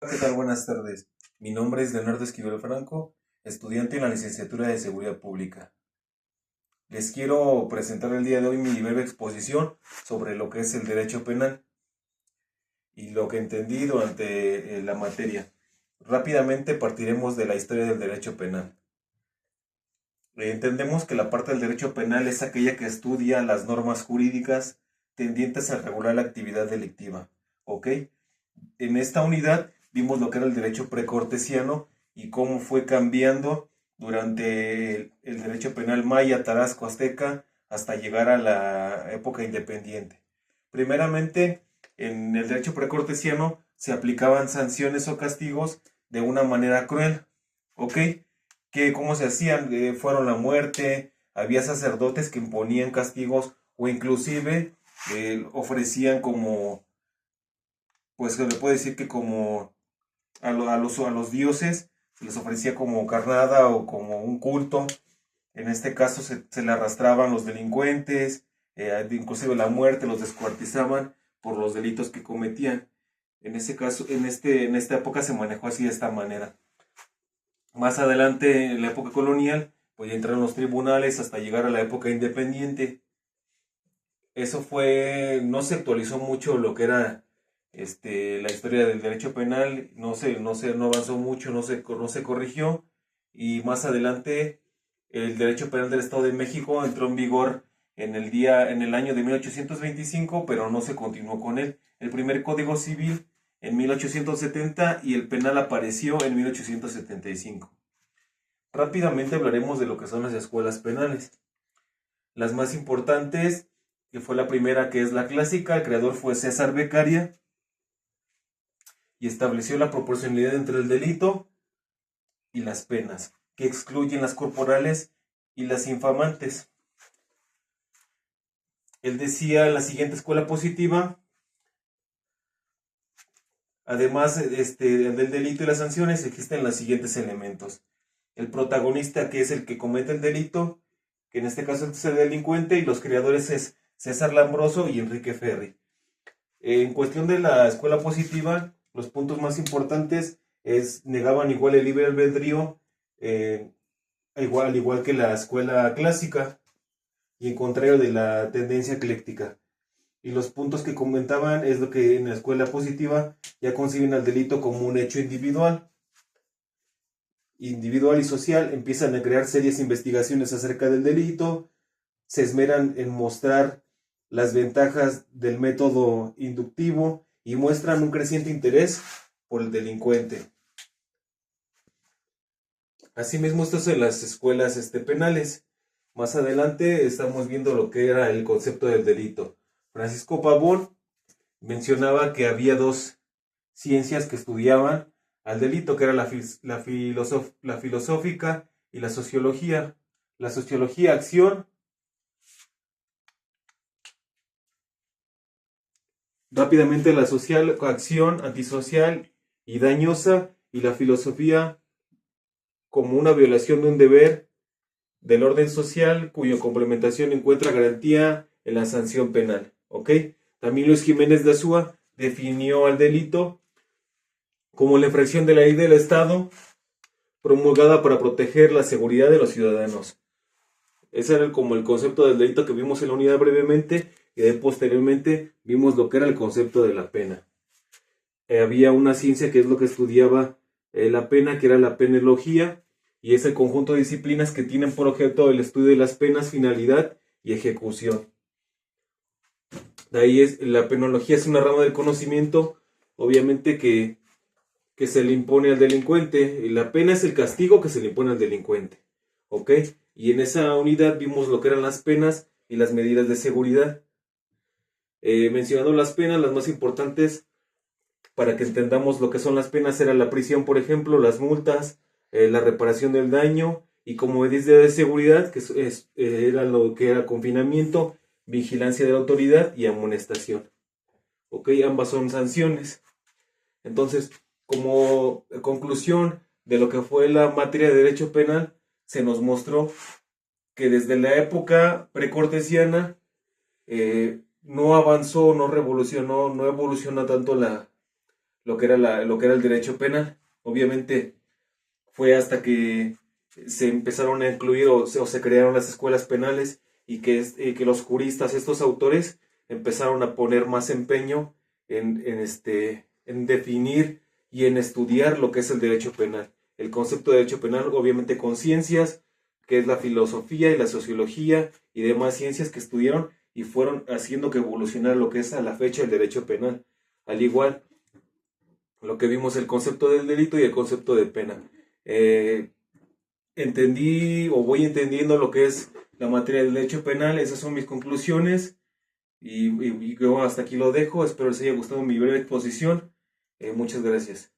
¿Qué tal? Buenas tardes. Mi nombre es Leonardo Esquivel Franco, estudiante en la licenciatura de Seguridad Pública. Les quiero presentar el día de hoy mi breve exposición sobre lo que es el derecho penal y lo que entendí durante la materia. Rápidamente partiremos de la historia del derecho penal. Entendemos que la parte del derecho penal es aquella que estudia las normas jurídicas tendientes a regular la actividad delictiva. ¿Ok? En esta unidad vimos lo que era el derecho precortesiano y cómo fue cambiando durante el derecho penal maya, tarasco, azteca, hasta llegar a la época independiente. Primeramente, en el derecho precortesiano se aplicaban sanciones o castigos de una manera cruel, ¿ok? Que cómo se hacían, fueron la muerte, había sacerdotes que imponían castigos o inclusive ofrecían como, pues se le puede decir que como a los dioses se les ofrecía como carnada o como un culto. En este caso se le arrastraban los delincuentes, inclusive la muerte, los descuartizaban por los delitos que cometían. En ese caso, en esta época se manejó así de esta manera. Más adelante, en la época colonial, pues ya entraron los tribunales hasta llegar a la época independiente. Eso fue, no se actualizó mucho lo que era la historia del derecho penal, no avanzó mucho, no se corrigió, y más adelante el derecho penal del Estado de México entró en vigor en el año de 1825, pero no se continuó con él. El primer Código Civil en 1870 y el penal apareció en 1875. Rápidamente hablaremos de lo que son las escuelas penales. Las más importantes, que fue la primera, que es la clásica, el creador fue César Beccaria, y estableció la proporcionalidad entre el delito y las penas, que excluyen las corporales y las infamantes. Él decía en la siguiente escuela positiva, además del delito y las sanciones, existen los siguientes elementos. El protagonista, que es el que comete el delito, que en este caso es el delincuente, y los creadores es César Lambroso y Enrique Ferri. En cuestión de la escuela positiva, los puntos más importantes negaban igual el libre albedrío, al igual que la escuela clásica, y en contrario de la tendencia ecléctica. Y los puntos que comentaban es lo que en la escuela positiva ya conciben al delito como un hecho individual y social, empiezan a crear serias investigaciones acerca del delito, se esmeran en mostrar las ventajas del método inductivo y muestran un creciente interés por el delincuente. Asimismo, esto es en las escuelas penales. Más adelante estamos viendo lo que era el concepto del delito. Francisco Pavón mencionaba que había dos ciencias que estudiaban al delito, que era la filosófica y la sociología. La sociología, acción. Rápidamente la social, acción antisocial y dañosa, y la filosofía como una violación de un deber del orden social cuya complementación encuentra garantía en la sanción penal. ¿Ok? También Luis Jiménez de Azúa definió al delito como la infracción de la ley del Estado promulgada para proteger la seguridad de los ciudadanos. Ese era como el concepto del delito que vimos en la unidad brevemente, y de posteriormente vimos lo que era el concepto de la pena. Había una ciencia que es lo que estudiaba la pena, que era la penología, y es el conjunto de disciplinas que tienen por objeto el estudio de las penas, finalidad y ejecución. De ahí la penología es una rama del conocimiento, obviamente que se le impone al delincuente, y la pena es el castigo que se le impone al delincuente. ¿Ok? Y en esa unidad vimos lo que eran las penas y las medidas de seguridad. Mencionando las penas, las más importantes para que entendamos lo que son las penas era la prisión, por ejemplo, las multas, la reparación del daño, y como medida de seguridad, que era lo que era confinamiento, vigilancia de la autoridad y amonestación. Ok, ambas son sanciones. Entonces, como conclusión de lo que fue la materia de derecho penal, se nos mostró que desde la época precortesiana no avanzó, no revolucionó, no evoluciona tanto lo que era el derecho penal. Obviamente fue hasta que se empezaron a incluir o se crearon las escuelas penales y que los juristas, estos autores, empezaron a poner más empeño en definir y en estudiar lo que es el derecho penal. El concepto de derecho penal, obviamente con ciencias, que es la filosofía y la sociología y demás ciencias que estudiaron y fueron haciendo que evolucionara lo que es a la fecha el derecho penal. Al igual, lo que vimos el concepto del delito y el concepto de pena. Entendí o voy entendiendo lo que es la materia del derecho penal, esas son mis conclusiones y yo hasta aquí lo dejo, espero les haya gustado mi breve exposición, muchas gracias.